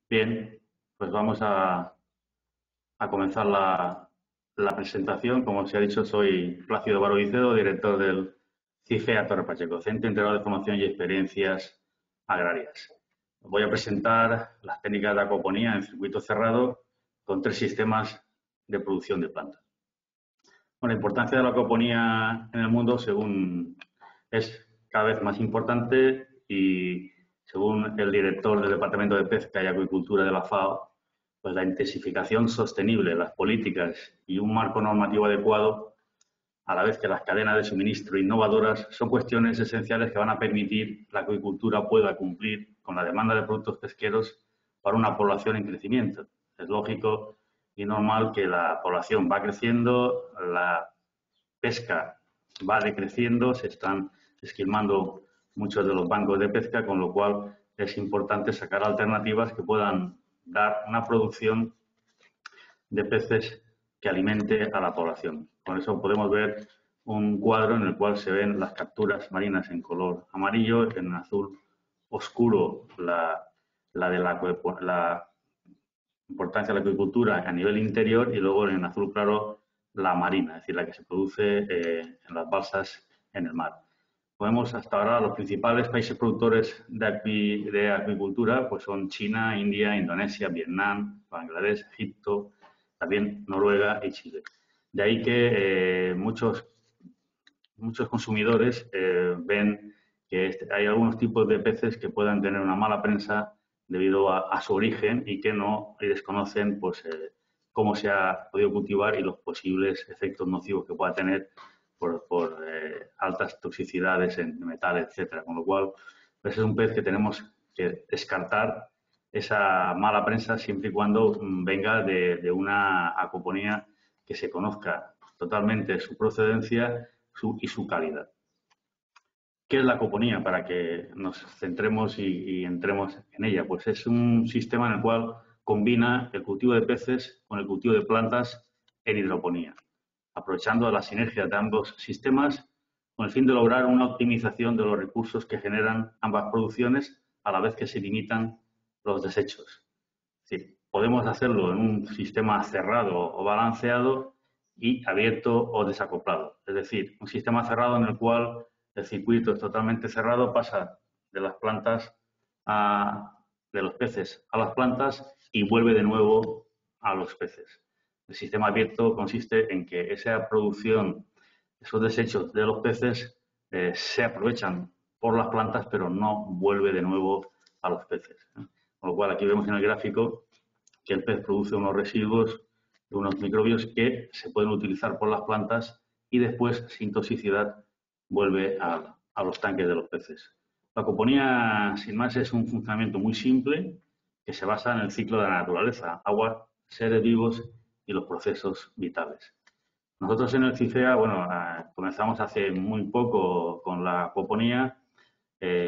Bien, pues vamos a comenzar la presentación. Como se ha dicho, soy Plácido Baro Vicedo, director del CIFEA Torre Pacheco, Centro Integrado de Formación y Experiencias Agrarias. Voy a presentar las técnicas de acuaponía en circuito cerrado con 3 sistemas de producción de plantas. Bueno, la importancia de la acuaponía en el mundo es cada vez más importante y según el director del Departamento de Pesca y Acuicultura de la FAO, pues la intensificación sostenible, las políticas y un marco normativo adecuado, a la vez que las cadenas de suministro innovadoras, son cuestiones esenciales que van a permitir que la acuicultura pueda cumplir con la demanda de productos pesqueros para una población en crecimiento. Es lógico y normal que la población va creciendo, la pesca va decreciendo, se están esquilmando muchos de los bancos de pesca, con lo cual es importante sacar alternativas que puedan dar una producción de peces que alimente a la población. Con eso podemos ver un cuadro en el cual se ven las capturas marinas en color amarillo, en azul oscuro la importancia de la acuicultura a nivel interior y luego en azul claro la marina, es decir, la que se produce en las balsas en el mar. Podemos hasta ahora los principales países productores de acuicultura pues son China, India, Indonesia, Vietnam, Bangladesh, Egipto, también Noruega y Chile. De ahí que muchos consumidores ven que hay algunos tipos de peces que puedan tener una mala prensa debido a su origen y que no desconocen pues, cómo se ha podido cultivar y los posibles efectos nocivos que pueda tener por altas toxicidades en metales, etcétera. Con lo cual, pues es un pez que tenemos que descartar esa mala prensa siempre y cuando venga de una acuaponía que se conozca totalmente su procedencia y su calidad. ¿Qué es la acuaponía? Para que nos centremos y entremos en ella. Pues es un sistema en el cual combina el cultivo de peces con el cultivo de plantas en hidroponía, aprovechando la sinergia de ambos sistemas con el fin de lograr una optimización de los recursos que generan ambas producciones a la vez que se limitan los desechos. Es decir, podemos hacerlo en un sistema cerrado o balanceado y abierto o desacoplado. Es decir, un sistema cerrado en el cual el circuito es totalmente cerrado, pasa de las plantas de los peces a las plantas y vuelve de nuevo a los peces. El sistema abierto consiste en que esa producción, esos desechos de los peces se aprovechan por las plantas, pero no vuelve de nuevo a los peces. Con lo cual, aquí vemos en el gráfico que el pez produce unos residuos de unos microbios que se pueden utilizar por las plantas y después, sin toxicidad, vuelve a los tanques de los peces. La acuaponía, sin más, es un funcionamiento muy simple que se basa en el ciclo de la naturaleza, agua, seres vivos y los procesos vitales. Nosotros en el CIFEA, bueno, comenzamos hace muy poco con la acuaponía,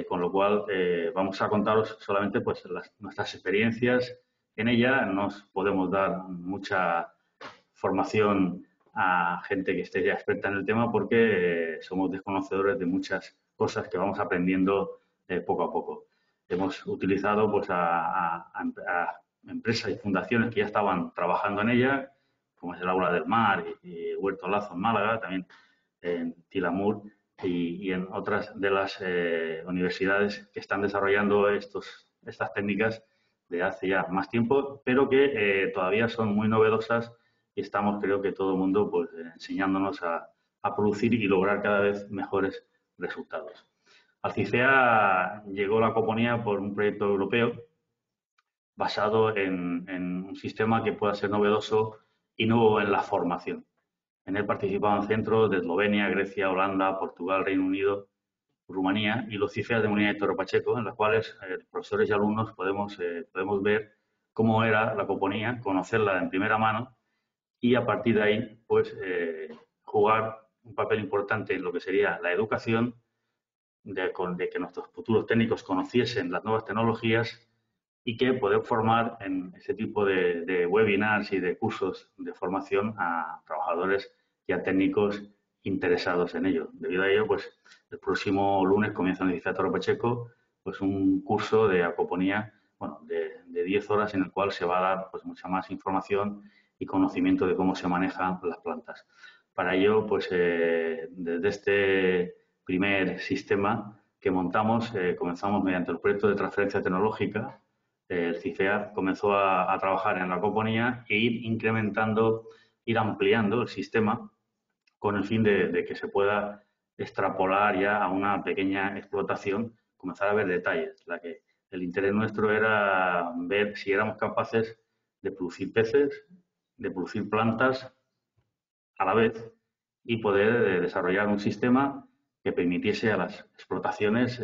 con lo cual vamos a contaros solamente pues, nuestras experiencias en ella. Nos podemos dar mucha formación a gente que esté ya experta en el tema porque somos desconocedores de muchas cosas que vamos aprendiendo poco a poco. Hemos utilizado pues, a empresas y fundaciones que ya estaban trabajando en ella, como es el Aula del Mar y Huerto Lazo en Málaga, también en Tilamur y en otras de las universidades que están desarrollando estas técnicas de hace ya más tiempo, pero que todavía son muy novedosas y estamos, creo que todo el mundo, pues, enseñándonos a producir y lograr cada vez mejores resultados. Al CIFEA llegó la acuaponía por un proyecto europeo basado en un sistema que pueda ser novedoso y nuevo en la formación. En él participaban centros de Eslovenia, Grecia, Holanda, Portugal, Reino Unido, Rumanía y los CIFEA de Munilla y Torre Pacheco, en los cuales profesores y alumnos podemos ver cómo era la acuaponía, conocerla en primera mano y a partir de ahí pues jugar un papel importante en lo que sería la educación, de que nuestros futuros técnicos conociesen las nuevas tecnologías y que poder formar en ese tipo de webinars y de cursos de formación a trabajadores y a técnicos interesados en ello. Debido a ello, pues el próximo lunes comienza en el CIFEA Torre Pacheco pues un curso de acuaponía, bueno, de 10 horas en el cual se va a dar pues, mucha más información y conocimiento de cómo se manejan las plantas. Para ello, pues desde este primer sistema que montamos, comenzamos mediante el proyecto de transferencia tecnológica. El CIFEA comenzó a trabajar en la compañía e ir incrementando, ir ampliando el sistema con el fin de que se pueda extrapolar ya a una pequeña explotación, comenzar a ver detalles. El interés nuestro era ver si éramos capaces de producir peces, de producir plantas a la vez y poder desarrollar un sistema que permitiese a las explotaciones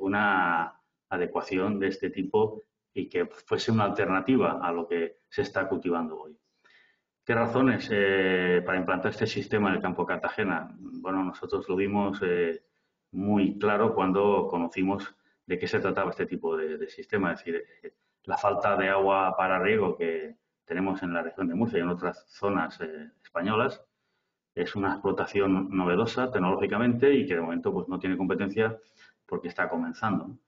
una adecuación de este tipo y que fuese una alternativa a lo que se está cultivando hoy. ¿Qué razones para implantar este sistema en el campo de Cartagena? Bueno, nosotros lo vimos muy claro cuando conocimos de qué se trataba este tipo de sistema, es decir, la falta de agua para riego que tenemos en la región de Murcia y en otras zonas españolas es una explotación novedosa tecnológicamente y que de momento pues, no tiene competencia porque está comenzando.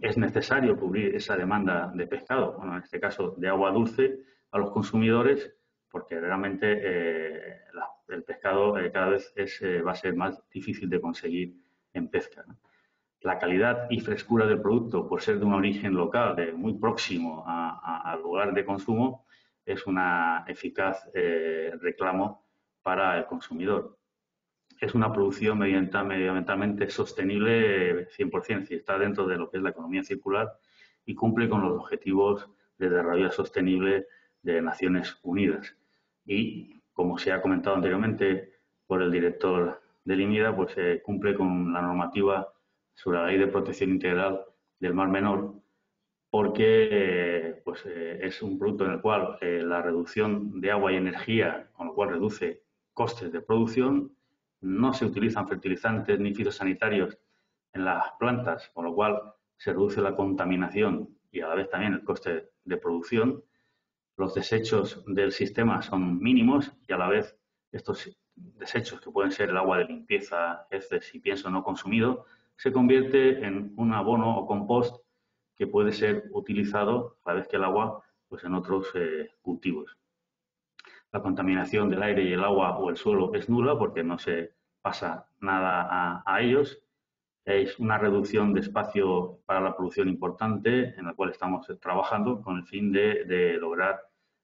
Es necesario cubrir esa demanda de pescado, bueno, en este caso de agua dulce, a los consumidores, porque realmente el pescado cada vez va a ser más difícil de conseguir en pesca, ¿no? La calidad y frescura del producto, por ser de un origen local, muy próximo al lugar de consumo, es una eficaz reclamo para el consumidor. Es una producción medioambientalmente sostenible 100%, si está dentro de lo que es la economía circular y cumple con los objetivos de desarrollo sostenible de Naciones Unidas. Y, como se ha comentado anteriormente por el director del IMIDA, pues cumple con la normativa sobre la Ley de Protección Integral del Mar Menor, porque es un producto en el cual la reducción de agua y energía, con lo cual reduce costes de producción, no se utilizan fertilizantes ni fitosanitarios en las plantas, con lo cual se reduce la contaminación y a la vez también el coste de producción. Los desechos del sistema son mínimos y a la vez estos desechos, que pueden ser el agua de limpieza, heces y pienso no consumido, se convierte en un abono o compost que puede ser utilizado a la vez que el agua pues en otros cultivos. La contaminación del aire y el agua o el suelo es nula porque no se pasa nada a ellos. Es una reducción de espacio para la producción importante en la cual estamos trabajando con el fin de lograr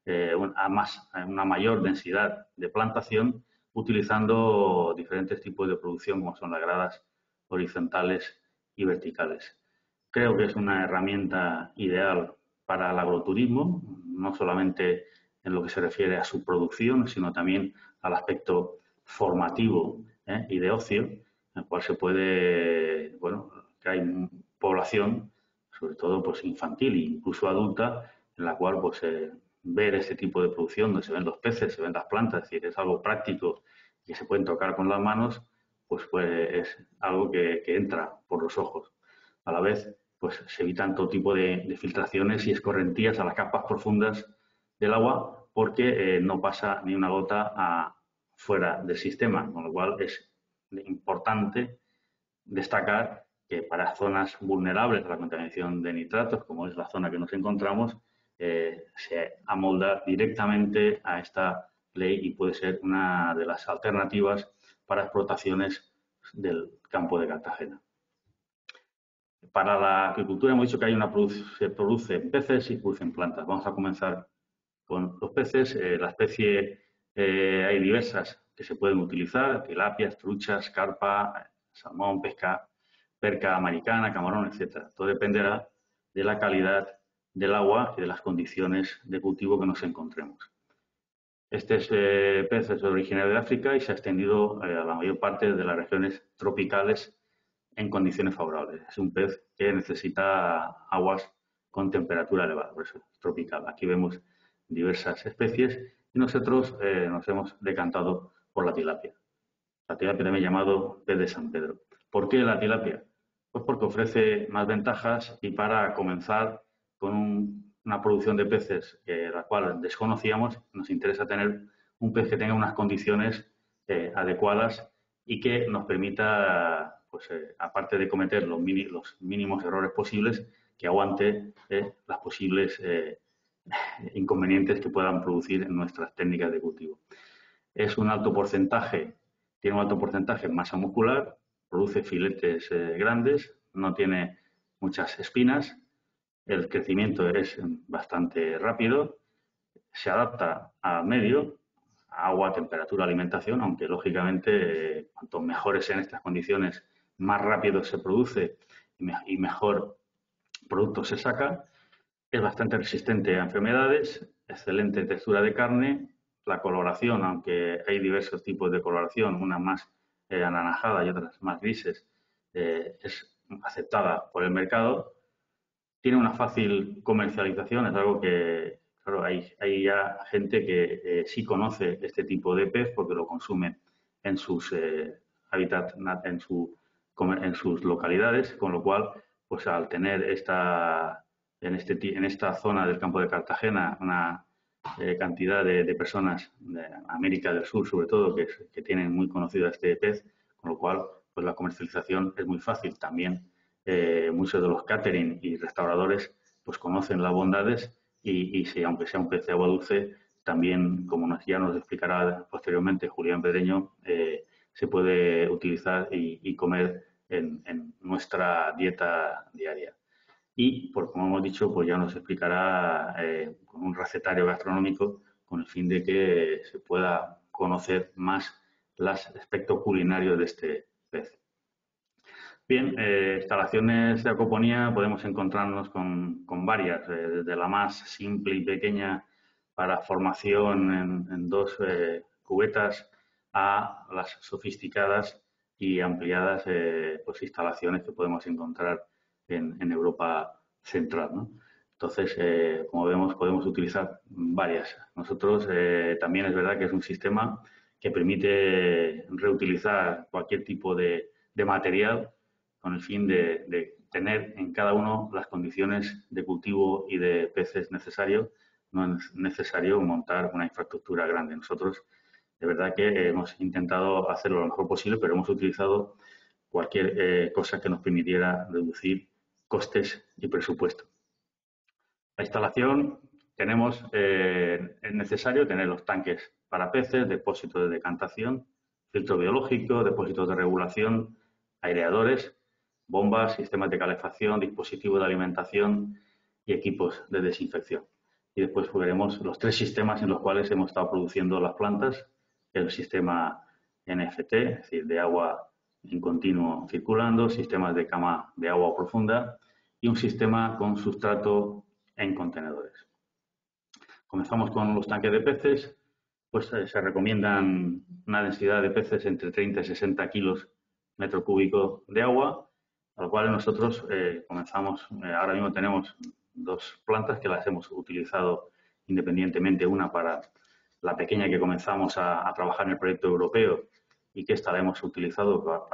una mayor densidad de plantación utilizando diferentes tipos de producción como son las gradas horizontales y verticales. Creo que es una herramienta ideal para el agroturismo, no solamente en lo que se refiere a su producción, sino también al aspecto formativo y de ocio, en el cual se puede, bueno, que hay población, sobre todo pues infantil e incluso adulta, en la cual pues ver este tipo de producción, donde se ven los peces, se ven las plantas, es decir, es algo práctico que se pueden tocar con las manos, pues es algo que entra por los ojos. A la vez, pues se evitan todo tipo de filtraciones y escorrentías a las capas profundas del agua porque no pasa ni una gota fuera del sistema, con lo cual es importante destacar que para zonas vulnerables a la contaminación de nitratos, como es la zona que nos encontramos, se amolda directamente a esta ley y puede ser una de las alternativas para explotaciones del campo de Cartagena. Para la agricultura hemos dicho que se producen peces y se producen plantas. Vamos a comenzar con los peces. La especie hay diversas que se pueden utilizar: tilapias, truchas, carpa, salmón, perca americana, camarón, etcétera. Todo dependerá de la calidad del agua y de las condiciones de cultivo que nos encontremos. Este pez es originario de África y se ha extendido a la mayor parte de las regiones tropicales en condiciones favorables. Es un pez que necesita aguas con temperatura elevada, por eso es tropical. Aquí vemos diversas especies y nosotros nos hemos decantado por la tilapia. La tilapia también llamado pez de San Pedro. ¿Por qué la tilapia? Pues porque ofrece más ventajas y para comenzar con una producción de peces la cual desconocíamos, nos interesa tener un pez que tenga unas condiciones adecuadas y que nos permita, pues, aparte de cometer los mínimos errores posibles, que aguante las posibles inconvenientes que puedan producir en nuestras técnicas de cultivo. Es un alto porcentaje, tiene un alto porcentaje en masa muscular, produce filetes grandes, no tiene muchas espinas, el crecimiento es bastante rápido, se adapta al medio, agua, temperatura, alimentación, aunque lógicamente cuanto mejores sean estas condiciones, más rápido se produce y mejor producto se saca. Es bastante resistente a enfermedades, excelente textura de carne, la coloración, aunque hay diversos tipos de coloración, unas más anaranjadas y otras más grises, es aceptada por el mercado. Tiene una fácil comercialización, es algo que, claro, hay ya gente que sí conoce este tipo de pez porque lo consume en sus hábitats, en sus localidades, con lo cual, pues al tener en esta zona del campo de Cartagena una cantidad de personas de América del Sur, sobre todo, que tienen muy conocido este pez, con lo cual, pues la comercialización es muy fácil. También muchos de los catering y restauradores pues conocen las bondades y si, aunque sea un pez de agua dulce, también, como ya nos explicará posteriormente Julián Pedreño, se puede utilizar y comer en nuestra dieta diaria. Y, como hemos dicho, pues ya nos explicará con un recetario gastronómico con el fin de que se pueda conocer más los aspectos culinarios de este pez. Bien, instalaciones de acuaponía podemos encontrarnos con varias, desde la más simple y pequeña para formación en dos cubetas a las sofisticadas y ampliadas pues instalaciones que podemos encontrar en Europa Central, ¿no? Entonces, como vemos, podemos utilizar varias. Nosotros también es verdad que es un sistema que permite reutilizar cualquier tipo de material con el fin de tener en cada uno las condiciones de cultivo y de peces necesarios. No es necesario montar una infraestructura grande. Nosotros, de verdad que hemos intentado hacerlo lo mejor posible, pero hemos utilizado cualquier cosa que nos permitiera reducir costes y presupuesto. La instalación, es necesario tener los tanques para peces, depósitos de decantación, filtro biológico, depósitos de regulación, aireadores, bombas, sistemas de calefacción, dispositivos de alimentación y equipos de desinfección. Y después veremos los tres sistemas en los cuales hemos estado produciendo las plantas: el sistema NFT, es decir, de agua en continuo circulando, sistemas de cama de agua profunda y un sistema con sustrato en contenedores. Comenzamos con los tanques de peces, pues se recomiendan una densidad de peces entre 30 y 60 kilos metro cúbico de agua, a lo cual nosotros comenzamos, ahora mismo tenemos dos plantas que las hemos utilizado independientemente, una para la pequeña que comenzamos a trabajar en el proyecto europeo y que esta la hemos utilizado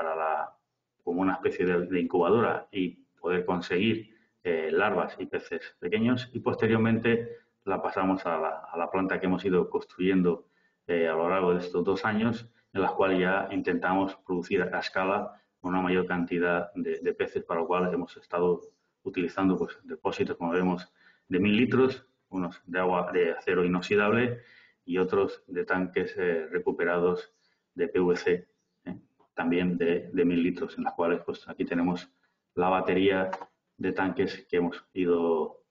como una especie de incubadora y poder conseguir larvas y peces pequeños, y posteriormente la pasamos a la planta que hemos ido construyendo a lo largo de estos 2 años, en las cuales ya intentamos producir a escala una mayor cantidad de peces, para lo cual hemos estado utilizando pues depósitos, como vemos, de 1000 litros, unos de agua de acero inoxidable y otros de tanques recuperados de PVC, también de 1000 litros, en las cuales pues aquí tenemos la batería de tanques que hemos ido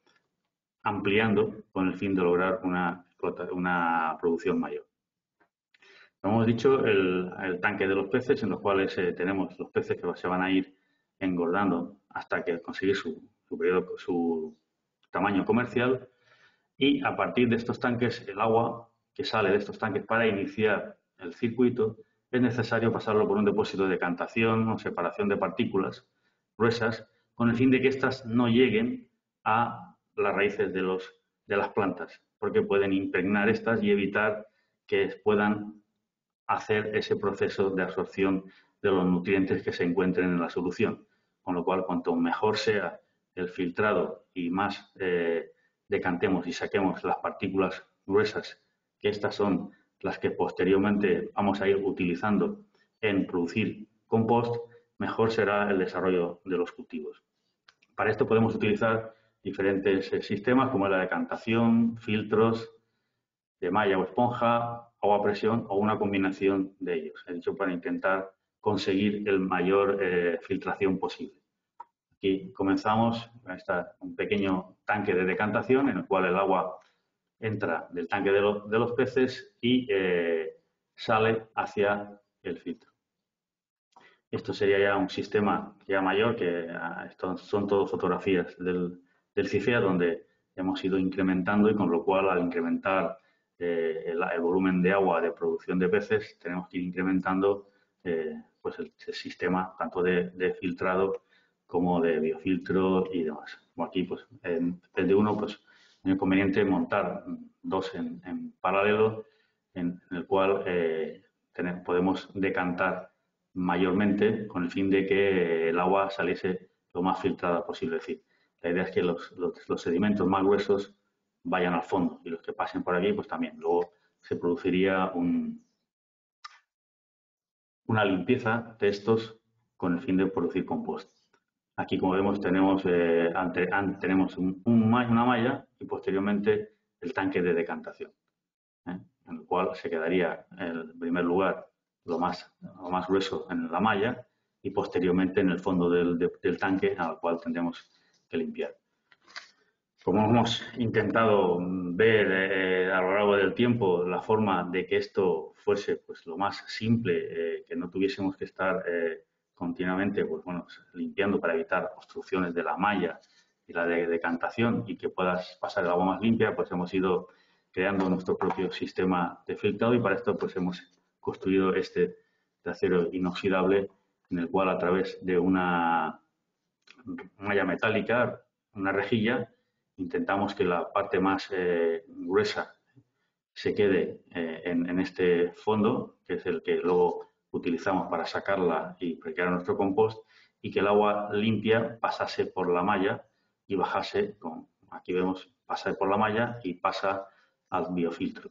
ampliando con el fin de lograr una producción mayor. Como hemos dicho, el tanque de los peces, en los cuales tenemos los peces que se van a ir engordando hasta que conseguir su tamaño comercial, y a partir de estos tanques, el agua que sale de estos tanques para iniciar el circuito, es necesario pasarlo por un depósito de decantación o separación de partículas gruesas, con el fin de que éstas no lleguen a las raíces de las plantas, porque pueden impregnar estas y evitar que puedan hacer ese proceso de absorción de los nutrientes que se encuentren en la solución. Con lo cual, cuanto mejor sea el filtrado y más decantemos y saquemos las partículas gruesas, que estas son las que posteriormente vamos a ir utilizando en producir compost, mejor será el desarrollo de los cultivos. Para esto podemos utilizar diferentes sistemas como la decantación, filtros de malla o esponja, agua a presión o una combinación de ellos. He dicho para intentar conseguir el mayor filtración posible. Aquí comenzamos, está un pequeño tanque de decantación en el cual el agua entra del tanque de los peces y sale hacia el filtro. Esto sería ya un sistema ya mayor, que esto son todo fotografías del CIFEA, donde hemos ido incrementando y con lo cual al incrementar el volumen de agua de producción de peces, tenemos que ir incrementando pues el sistema tanto de filtrado como de biofiltro y demás. Como aquí, pues, en vez de uno, pues es conveniente montar dos en paralelo, en el cual podemos decantar mayormente con el fin de que el agua saliese lo más filtrada posible. Es decir, la idea es que los sedimentos más gruesos vayan al fondo y los que pasen por aquí, pues también. Luego se produciría una limpieza de estos con el fin de producir compost. Aquí, como vemos, tenemos, tenemos una malla y posteriormente el tanque de decantación, en el cual se quedaría en primer lugar lo más grueso en la malla y posteriormente en el fondo del tanque, al cual tendremos que limpiar. Como hemos intentado ver a lo largo del tiempo la forma de que esto fuese pues lo más simple, que no tuviésemos que estar continuamente pues, bueno, limpiando para evitar obstrucciones de la malla y la decantación y que puedas pasar el agua más limpia, pues hemos ido creando nuestro propio sistema de filtrado y para esto pues hemos construido este de acero inoxidable en el cual a través de una malla metálica, una rejilla, intentamos que la parte más gruesa se quede en este fondo, que es el que luego utilizamos para sacarla y preparar nuestro compost, y que el agua limpia pasase por la malla y bajase, como aquí vemos, pasa por la malla y pasa al biofiltro.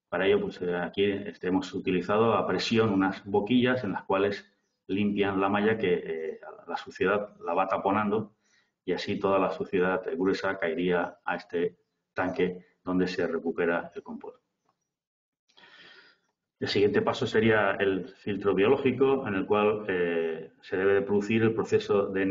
Para ello, pues aquí hemos utilizado a presión unas boquillas en las cuales limpian la malla que la suciedad la va taponando y así toda la suciedad gruesa caería a este tanque donde se recupera el compost. El siguiente paso sería el filtro biológico, en el cual se debe de producir el proceso de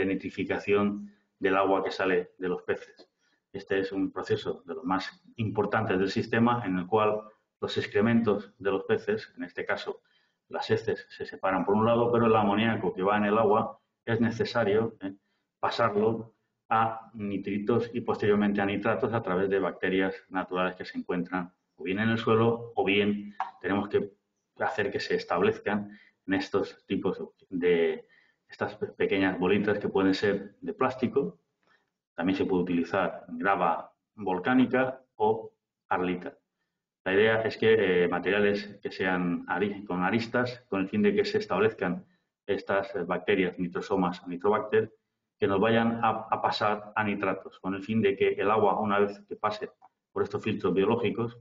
nitrificación del agua que sale de los peces. Este es un proceso de los más importantes del sistema, en el cual los excrementos de los peces, en este caso las heces, se separan por un lado, pero el amoníaco que va en el agua es necesario pasarlo a nitritos y posteriormente a nitratos a través de bacterias naturales que se encuentran o bien en el suelo o bien tenemos que hacer que se establezcan en estos tipos de estas pequeñas bolitas que pueden ser de plástico. También se puede utilizar grava volcánica o arlita. La idea es que materiales que sean con aristas, con el fin de que se establezcan estas bacterias, nitrosomas o nitrobacter, que nos vayan a pasar a nitratos, con el fin de que el agua, una vez que pase por estos filtros biológicos,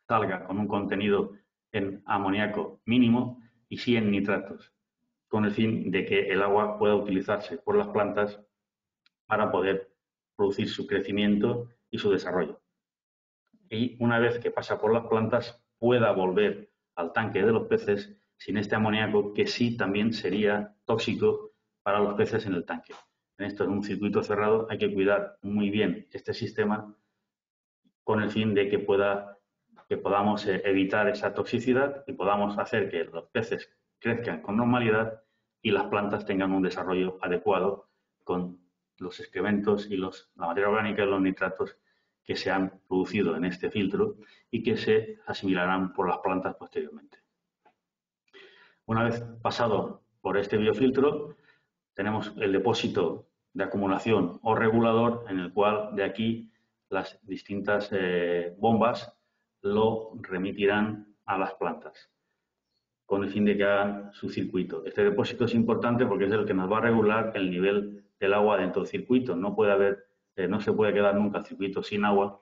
salga con un contenido en amoníaco mínimo y sí en nitratos, con el fin de que el agua pueda utilizarse por las plantas para poder producir su crecimiento y su desarrollo. Y una vez que pasa por las plantas, pueda volver al tanque de los peces sin este amoníaco, que sí también sería tóxico para los peces en el tanque. En esto, en un circuito cerrado, hay que cuidar muy bien este sistema con el fin de que podamos evitar esa toxicidad y podamos hacer que los peces crezcan con normalidad y las plantas tengan un desarrollo adecuado con los excrementos y la materia orgánica y los nitratos que se han producido en este filtro y que se asimilarán por las plantas posteriormente. Una vez pasado por este biofiltro, tenemos el depósito de acumulación o regulador, en el cual de aquí las distintas bombas lo remitirán a las plantas con el fin de que hagan su circuito. Este depósito es importante porque es el que nos va a regular el nivel del agua dentro del circuito. No puede haber, no se puede quedar nunca el circuito sin agua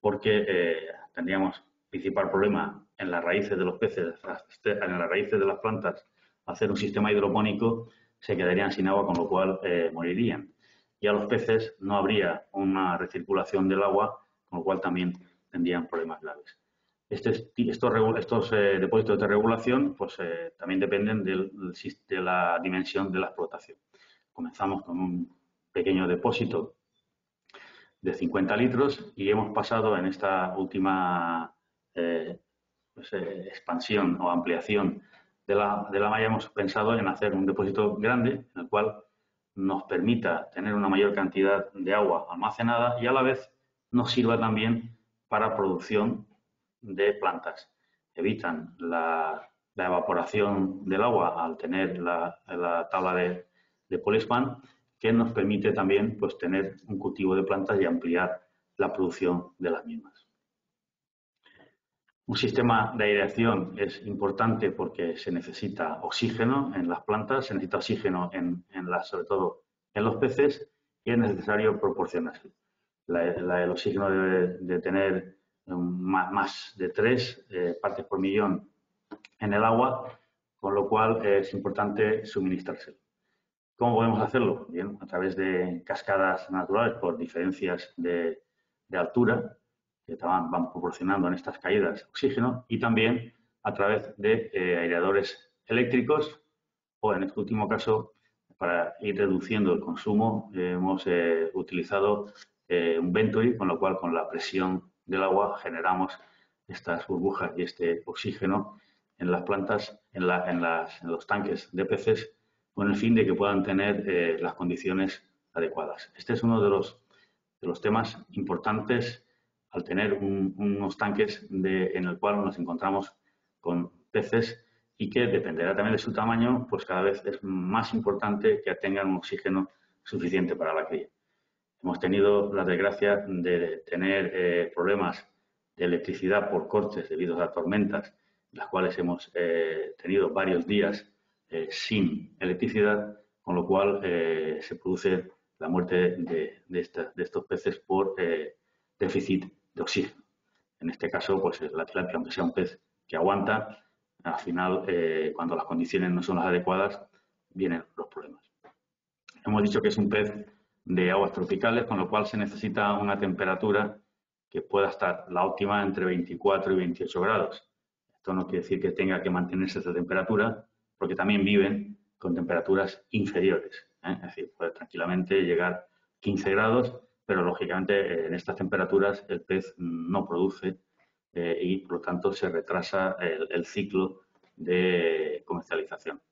porque tendríamos principal problema en las raíces de los peces, en las raíces de las plantas, hacer un sistema hidropónico se quedarían sin agua, con lo cual morirían. y a los peces no habría una recirculación del agua, con lo cual también tendrían problemas graves. Estos depósitos de regulación pues, también dependen de la dimensión de la explotación. Comenzamos con un pequeño depósito de 50 litros y hemos pasado en esta última expansión o ampliación de la malla, hemos pensado en hacer un depósito grande en el cual nos permita tener una mayor cantidad de agua almacenada y a la vez nos sirva también para producción de plantas. Evitan la evaporación del agua al tener la tabla de Polispan, que nos permite también pues, tener un cultivo de plantas y ampliar la producción de las mismas. Un sistema de aireación es importante porque se necesita oxígeno en las plantas, se necesita oxígeno sobre todo en los peces, y es necesario proporcionarlo. El oxígeno debe de tener más de 3 partes por millón en el agua, con lo cual es importante suministrárselo. ¿Cómo podemos hacerlo? Bien, a través de cascadas naturales por diferencias de altura, que van proporcionando en estas caídas oxígeno, y también a través de aireadores eléctricos o, en este último caso, para ir reduciendo el consumo, hemos utilizado un Venturi, con lo cual con la presión del agua generamos estas burbujas y este oxígeno en las plantas, en los tanques de peces, con el fin de que puedan tener las condiciones adecuadas. Este es uno de los temas importantes al tener unos tanques en el cual nos encontramos con peces y que dependerá también de su tamaño, pues cada vez es más importante que tengan un oxígeno suficiente para la cría. Hemos tenido la desgracia de tener problemas de electricidad por cortes debido a tormentas, las cuales hemos tenido varios días sin electricidad, con lo cual se produce la muerte de estos peces por déficit de oxígeno. En este caso, pues la tilapia, aunque sea un pez que aguanta, al final, cuando las condiciones no son las adecuadas, vienen los problemas. Hemos dicho que es un pez de aguas tropicales, con lo cual se necesita una temperatura que pueda estar la óptima entre 24 y 28 grados. Esto no quiere decir que tenga que mantenerse esa temperatura, porque también viven con temperaturas inferiores. Es decir, puede tranquilamente llegar a 15 grados, pero lógicamente en estas temperaturas el pez no produce y por lo tanto se retrasa el ciclo de comercialización.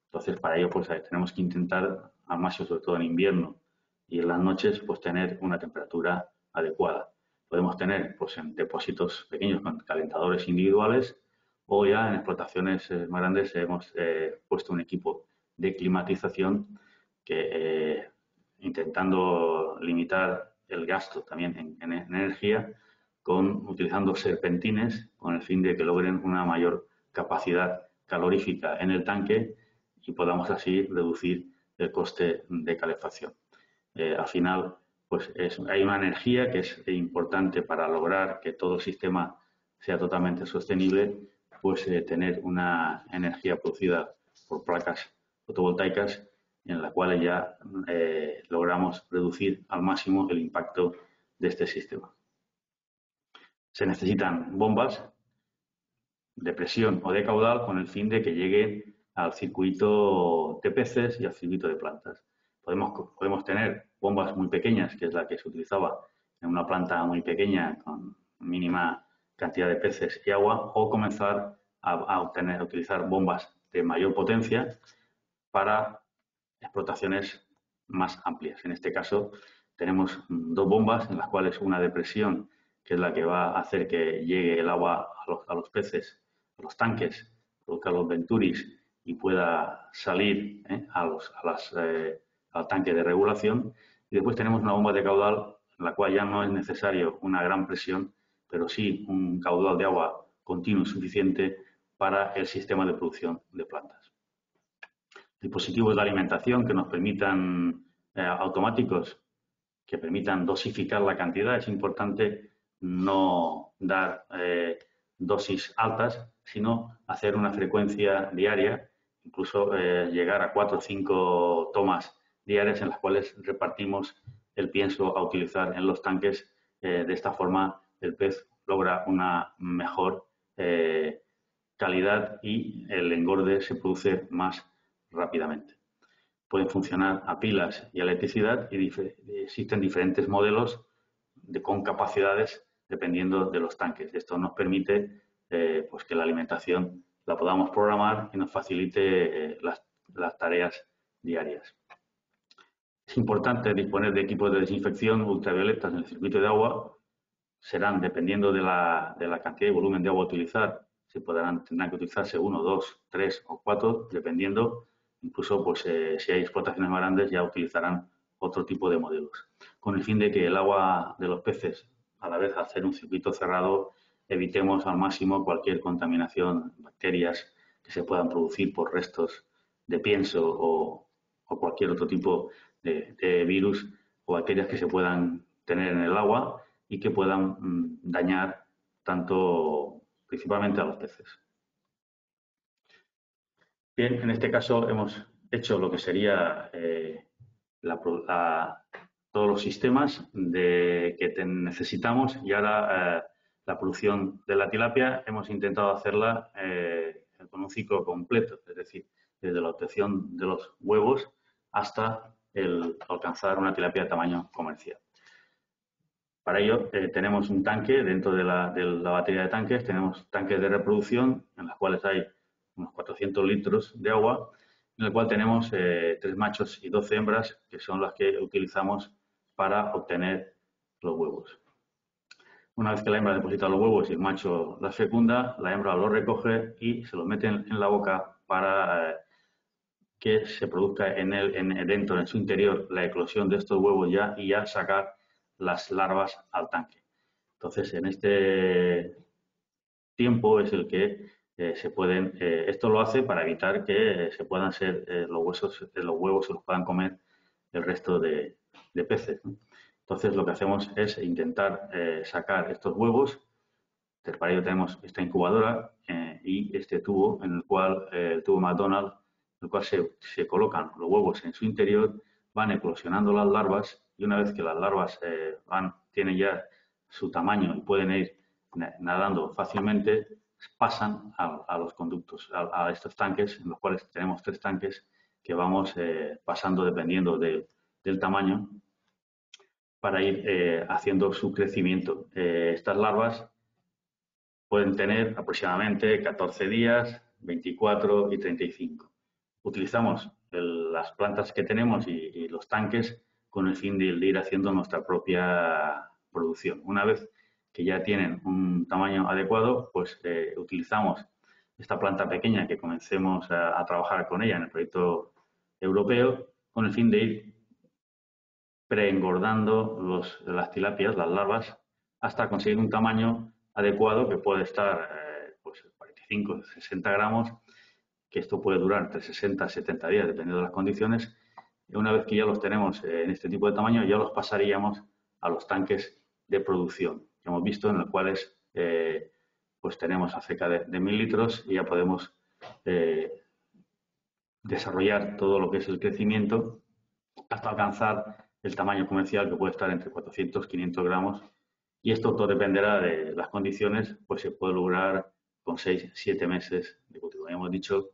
Entonces, para ello pues tenemos que intentar al máximo, sobre todo en invierno y en las noches, pues tener una temperatura adecuada. Podemos tener pues en depósitos pequeños con calentadores individuales, o ya en explotaciones más grandes hemos puesto un equipo de climatización que intentando limitar el gasto también en energía, utilizando serpentines con el fin de que logren una mayor capacidad calorífica en el tanque y podamos así reducir el coste de calefacción. Al final, pues hay una energía que es importante para lograr que todo el sistema sea totalmente sostenible, pues tener una energía producida por placas fotovoltaicas en la cual ya logramos reducir al máximo el impacto de este sistema. Se necesitan bombas de presión o de caudal con el fin de que llegue al circuito de peces y al circuito de plantas. Podemos tener bombas muy pequeñas, que es la que se utilizaba en una planta muy pequeña con mínima cantidad de peces y agua, o comenzar a utilizar bombas de mayor potencia para explotaciones más amplias. En este caso tenemos dos bombas, en las cuales una de presión, que es la que va a hacer que llegue el agua a los peces, a los tanques, produzca los venturis y pueda salir al tanque de regulación. Y después tenemos una bomba de caudal, en la cual ya no es necesario una gran presión, pero sí un caudal de agua continuo suficiente para el sistema de producción de plantas. Dispositivos de alimentación que nos permitan automáticos, que permitan dosificar la cantidad. Es importante no dar dosis altas, sino hacer una frecuencia diaria, incluso llegar a 4 o 5 tomas diarias en las cuales repartimos el pienso a utilizar en los tanques. De esta forma el pez logra una mejor calidad y el engorde se produce más rápidamente. Pueden funcionar a pilas y a electricidad y existen diferentes modelos con capacidades dependiendo de los tanques. Esto nos permite pues que la alimentación la podamos programar y nos facilite las tareas diarias. Es importante disponer de equipos de desinfección ultravioletas en el circuito de agua. Serán, dependiendo de la cantidad y volumen de agua a utilizar, tendrán que utilizarse 1, 2, 3 o 4, dependiendo. Incluso pues, si hay explotaciones más grandes ya utilizarán otro tipo de modelos. Con el fin de que el agua de los peces, a la vez al ser un circuito cerrado, evitemos al máximo cualquier contaminación, bacterias que se puedan producir por restos de pienso o cualquier otro tipo de virus o bacterias que se puedan tener en el agua y que puedan dañar principalmente a los peces. Bien, en este caso hemos hecho lo que sería todos los sistemas que necesitamos y ahora la producción de la tilapia hemos intentado hacerla con un ciclo completo, es decir, desde la obtención de los huevos hasta el alcanzar una tilapia de tamaño comercial. Para ello tenemos un tanque, dentro de la batería de tanques tenemos tanques de reproducción en los cuales hay unos 400 litros de agua, en el cual tenemos 3 machos y 12 hembras, que son las que utilizamos para obtener los huevos. Una vez que la hembra deposita los huevos y el macho las fecunda, la hembra los recoge y se los mete en la boca para que se produzca dentro, en su interior, la eclosión de estos huevos y ya sacar las larvas al tanque. Entonces, en este tiempo es el que se pueden... esto lo hace para evitar que se puedan los huevos se los puedan comer el resto de peces, ¿no? Entonces, lo que hacemos es intentar sacar estos huevos. Para ello tenemos esta incubadora y este tubo, en el cual, el tubo McDonald, en el cual se colocan los huevos en su interior, van eclosionando las larvas y una vez que las larvas tienen ya su tamaño y pueden ir nadando fácilmente, pasan a los conductos, a estos tanques, en los cuales tenemos 3 tanques que vamos pasando dependiendo del tamaño para ir haciendo su crecimiento. Estas larvas pueden tener aproximadamente 14 días, 24 y 35. Utilizamos las plantas que tenemos y los tanques con el fin de ir haciendo nuestra propia producción. Una vez que ya tienen un tamaño adecuado, pues utilizamos esta planta pequeña que comencemos a trabajar con ella en el proyecto europeo con el fin de ir preengordando las tilapias, las larvas, hasta conseguir un tamaño adecuado que puede estar pues 45, 60 gramos, que esto puede durar entre 60 y 70 días, dependiendo de las condiciones. Y una vez que ya los tenemos en este tipo de tamaño, ya los pasaríamos a los tanques de producción que hemos visto, en los cuales pues tenemos a cerca de 1000 litros y ya podemos desarrollar todo lo que es el crecimiento hasta alcanzar el tamaño comercial, que puede estar entre 400 y 500 gramos. Y esto todo dependerá de las condiciones, pues se puede lograr con 6-7 meses de cultivo. Ya hemos dicho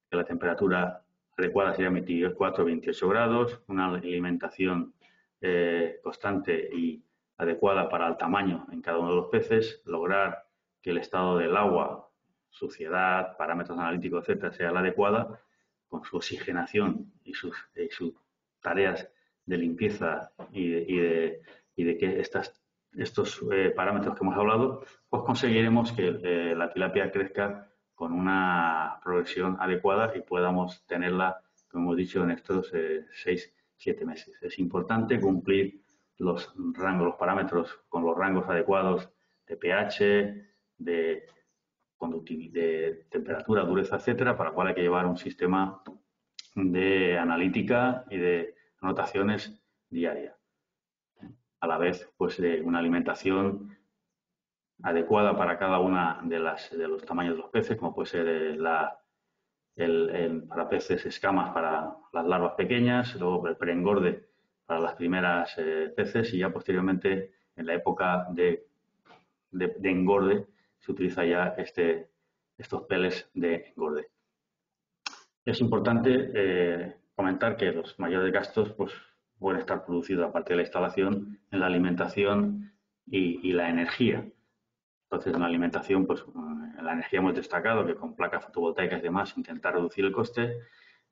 que la temperatura adecuada sería 24-28 grados, una alimentación constante y adecuada para el tamaño en cada uno de los peces, lograr que el estado del agua, suciedad, parámetros analíticos, etcétera, sea la adecuada, con su oxigenación y sus tareas de limpieza y de que estos parámetros que hemos hablado, pues conseguiremos que la tilapia crezca con una progresión adecuada y podamos tenerla, como hemos dicho, en estos 6-7 meses. Es importante cumplir los parámetros con los rangos adecuados de pH, de temperatura, dureza, etcétera, para lo cual hay que llevar un sistema de analítica y de anotaciones diarias. A la vez, pues una alimentación adecuada para cada una de los tamaños de los peces, como puede ser para peces escamas para las larvas pequeñas, luego el preengorde para las primeras peces y ya posteriormente en la época de engorde se utiliza ya estos peles de engorde. Es importante comentar que los mayores gastos pues, pueden estar producidos, aparte de la instalación, en la alimentación y la energía. Entonces, en la alimentación, pues en la energía hemos destacado que con placas fotovoltaicas y demás intentar reducir el coste.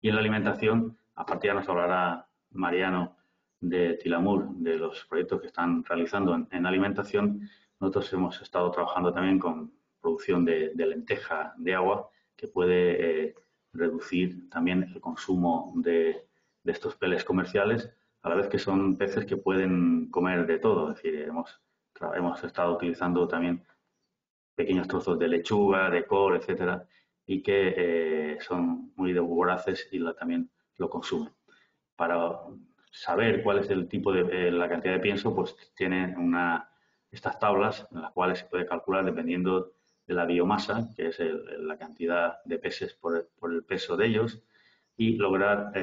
Y en la alimentación, aparte ya nos hablará Mariano de Tilamur, de los proyectos que están realizando en alimentación. Nosotros hemos estado trabajando también con producción de lenteja de agua, que puede reducir también el consumo de estos peles comerciales, a la vez que son peces que pueden comer de todo. Es decir, hemos estado utilizando también pequeños trozos de lechuga, de col, etcétera, y que son muy voraces y también lo consumen. Para saber cuál es el tipo de la cantidad de pienso, pues tienen estas tablas en las cuales se puede calcular dependiendo de la biomasa, que es la cantidad de peces por el peso de ellos, y lograr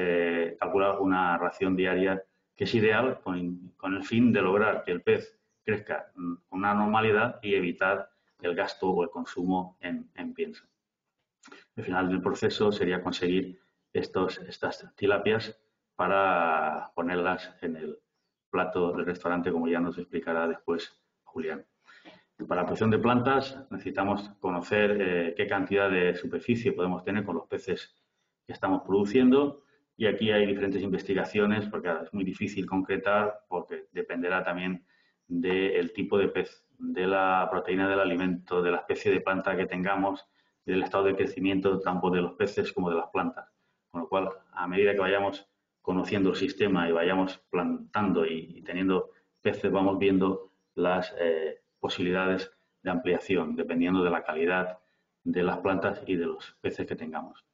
calcular una ración diaria que es ideal con el fin de lograr que el pez crezca una normalidad y evitar el gasto o el consumo en pienso. El final del proceso sería conseguir estas tilapias para ponerlas en el plato del restaurante, como ya nos explicará después Julián. Para la producción de plantas necesitamos conocer qué cantidad de superficie podemos tener con los peces que estamos produciendo y aquí hay diferentes investigaciones porque es muy difícil concretar porque dependerá también del tipo de pez, de la proteína del alimento, de la especie de planta que tengamos, del estado de crecimiento tanto de los peces como de las plantas. Con lo cual, a medida que vayamos conociendo el sistema y vayamos plantando y teniendo peces, vamos viendo las posibilidades de ampliación, dependiendo de la calidad de las plantas y de los peces que tengamos.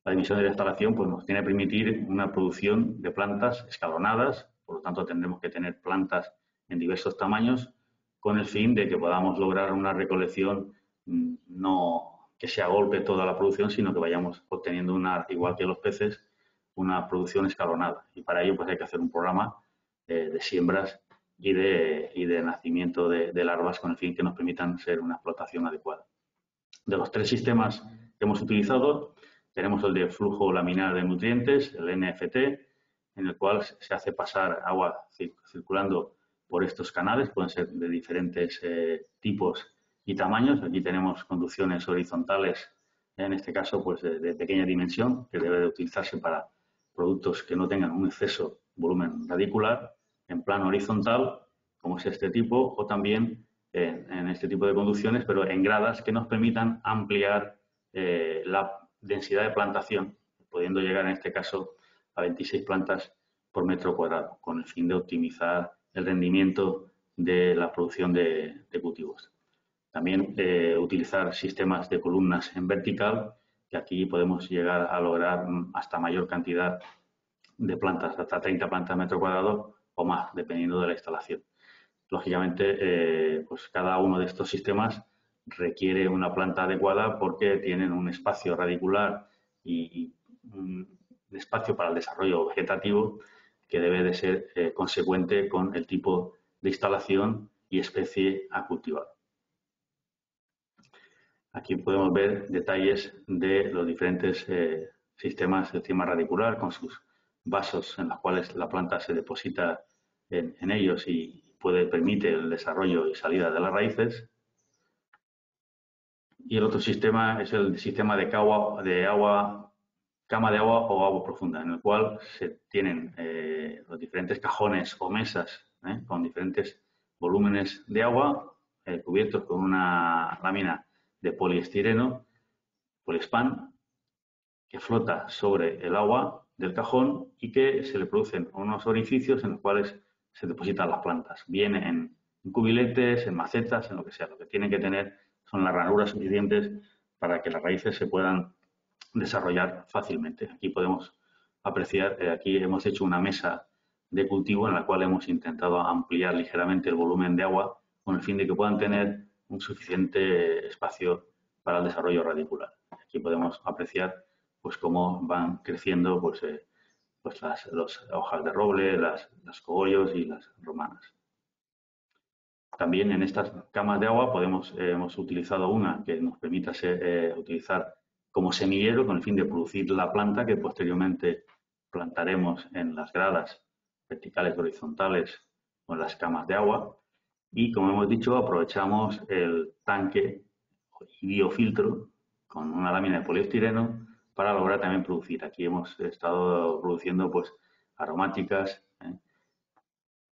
La división de la instalación pues, nos tiene que permitir una producción de plantas escalonadas, por lo tanto tendremos que tener plantas en diversos tamaños con el fin de que podamos lograr una recolección no que sea a golpe toda la producción, sino que vayamos obteniendo igual que los peces, una producción escalonada. Y para ello pues hay que hacer un programa de siembras y de nacimiento de larvas con el fin que nos permitan ser una explotación adecuada. De los tres sistemas que hemos utilizado, tenemos el de flujo laminar de nutrientes, el NFT, en el cual se hace pasar agua circulando por estos canales, pueden ser de diferentes tipos y tamaños. Aquí tenemos conducciones horizontales, en este caso pues de pequeña dimensión, que debe de utilizarse para productos que no tengan un exceso volumen radicular, en plano horizontal, como es este tipo, o también en este tipo de conducciones, pero en gradas que nos permitan ampliar la densidad de plantación, pudiendo llegar en este caso a 26 plantas por metro cuadrado, con el fin de optimizar el rendimiento de la producción de cultivos. También utilizar sistemas de columnas en vertical, que aquí podemos llegar a lograr hasta mayor cantidad de plantas, hasta 30 plantas metro cuadrado o más, dependiendo de la instalación. Lógicamente, pues cada uno de estos sistemas requiere una planta adecuada porque tienen un espacio radicular y un espacio para el desarrollo vegetativo que debe de ser consecuente con el tipo de instalación y especie a cultivar. Aquí podemos ver detalles de los diferentes sistemas del sistema radicular con sus vasos en los cuales la planta se deposita en ellos y permite el desarrollo y salida de las raíces. Y el otro sistema es el sistema de cama de agua o agua profunda, en el cual se tienen los diferentes cajones o mesas con diferentes volúmenes de agua cubiertos con una lámina de poliestireno, poliespan, que flota sobre el agua del cajón y que se le producen unos orificios en los cuales se depositan las plantas, bien en cubiletes, en macetas, en lo que sea. Lo que tienen que tener son las ranuras suficientes para que las raíces se puedan desarrollar fácilmente. Aquí podemos apreciar, aquí hemos hecho una mesa de cultivo en la cual hemos intentado ampliar ligeramente el volumen de agua con el fin de que puedan tener un suficiente espacio para el desarrollo radicular. Aquí podemos apreciar pues cómo van creciendo pues las hojas de roble, las cogollos y las romanas. También en estas camas de agua hemos utilizado una que nos permita utilizar como semillero con el fin de producir la planta que posteriormente plantaremos en las gradas verticales, horizontales o en las camas de agua. Y como hemos dicho, aprovechamos el tanque y biofiltro con una lámina de poliestireno para lograr también producir. Aquí hemos estado produciendo pues aromáticas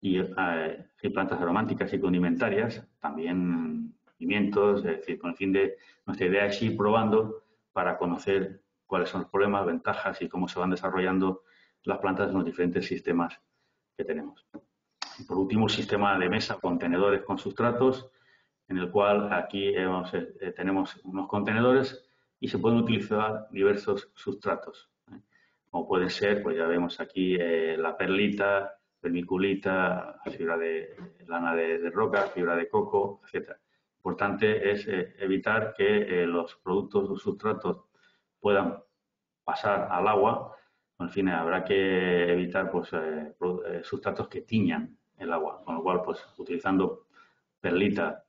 y plantas aromáticas y condimentarias, también pimientos, es decir, con el fin de, nuestra idea es ir probando para conocer cuáles son los problemas, ventajas y cómo se van desarrollando las plantas en los diferentes sistemas que tenemos. Y por último, un sistema de mesa, contenedores con sustratos, en el cual aquí tenemos unos contenedores y se pueden utilizar diversos sustratos, como pueden ser, pues ya vemos aquí la perlita, vermiculita, fibra de lana de roca, fibra de coco, etcétera. Lo importante es evitar que los productos o sustratos puedan pasar al agua. En fin, habrá que evitar pues, sustratos que tiñan el agua, con lo cual, pues, utilizando perlita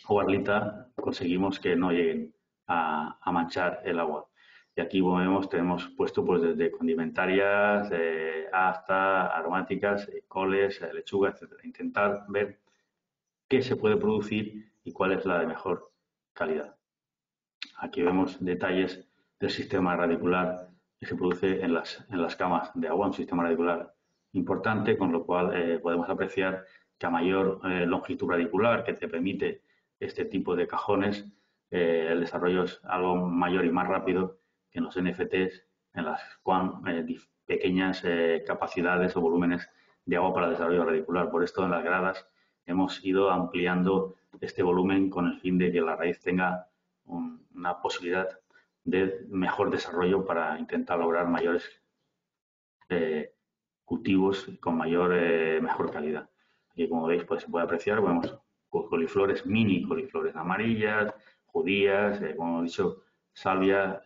o barlita conseguimos que no lleguen a manchar el agua. Y aquí, como vemos, tenemos puesto pues desde condimentarias hasta aromáticas, coles, lechuga, etc. Intentar ver qué se puede producir y cuál es la de mejor calidad. Aquí vemos detalles del sistema radicular que se produce en las camas de agua, un sistema radicular importante, con lo cual podemos apreciar que a mayor longitud radicular que te permite este tipo de cajones, el desarrollo es algo mayor y más rápido que en los NFTs, en las pequeñas capacidades o volúmenes de agua para el desarrollo radicular. Por esto, en las gradas hemos ido ampliando este volumen con el fin de que la raíz tenga una posibilidad de mejor desarrollo para intentar lograr mayores cultivos con mejor calidad. Y como veis, pues se puede apreciar, vemos coliflores, mini coliflores amarillas, judías, como hemos dicho, salvia,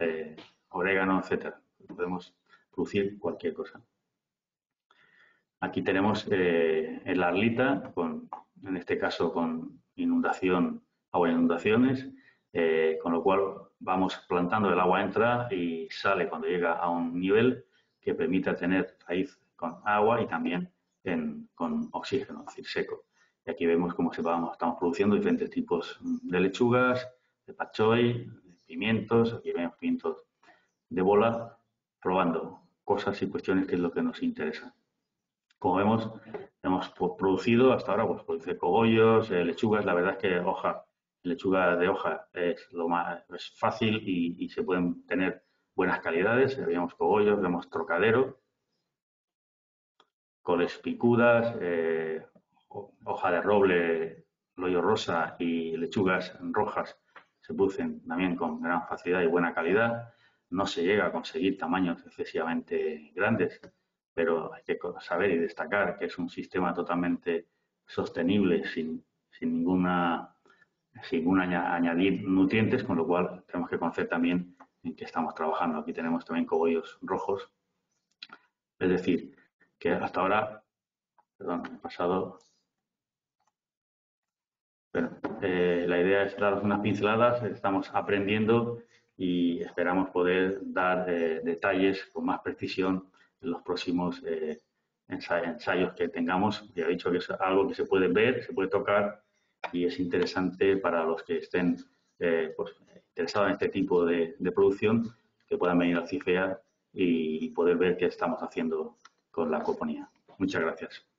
orégano, etcétera. Podemos producir cualquier cosa. Aquí tenemos el arlita, en este caso con inundación, agua e inundaciones, con lo cual vamos plantando, el agua entra y sale cuando llega a un nivel que permita tener raíz con agua y también con oxígeno, es decir, seco. Y aquí vemos cómo estamos produciendo diferentes tipos de lechugas, de pak choi, de pimientos, aquí vemos pimientos de bola, probando cosas y cuestiones que es lo que nos interesa. Como vemos, hemos producido hasta ahora, pues produce cogollos, lechugas. La verdad es que lechuga de hoja es fácil y se pueden tener buenas calidades. Vemos cogollos, vemos trocadero, coles picudas, hoja de roble, loyo rosa y lechugas rojas se producen también con gran facilidad y buena calidad. No se llega a conseguir tamaños excesivamente grandes, pero hay que saber y destacar que es un sistema totalmente sostenible sin añadir nutrientes, con lo cual tenemos que conocer también en qué estamos trabajando. Aquí tenemos también cogollos rojos, es decir, que hasta ahora, perdón, he pasado. Bueno, la idea es daros unas pinceladas, estamos aprendiendo y esperamos poder dar detalles con más precisión en los próximos ensayos que tengamos. Ya he dicho que es algo que se puede ver, se puede tocar y es interesante para los que estén pues, interesados en este tipo de producción, que puedan venir al CIFEA y poder ver qué estamos haciendo con la acuaponía. Muchas gracias.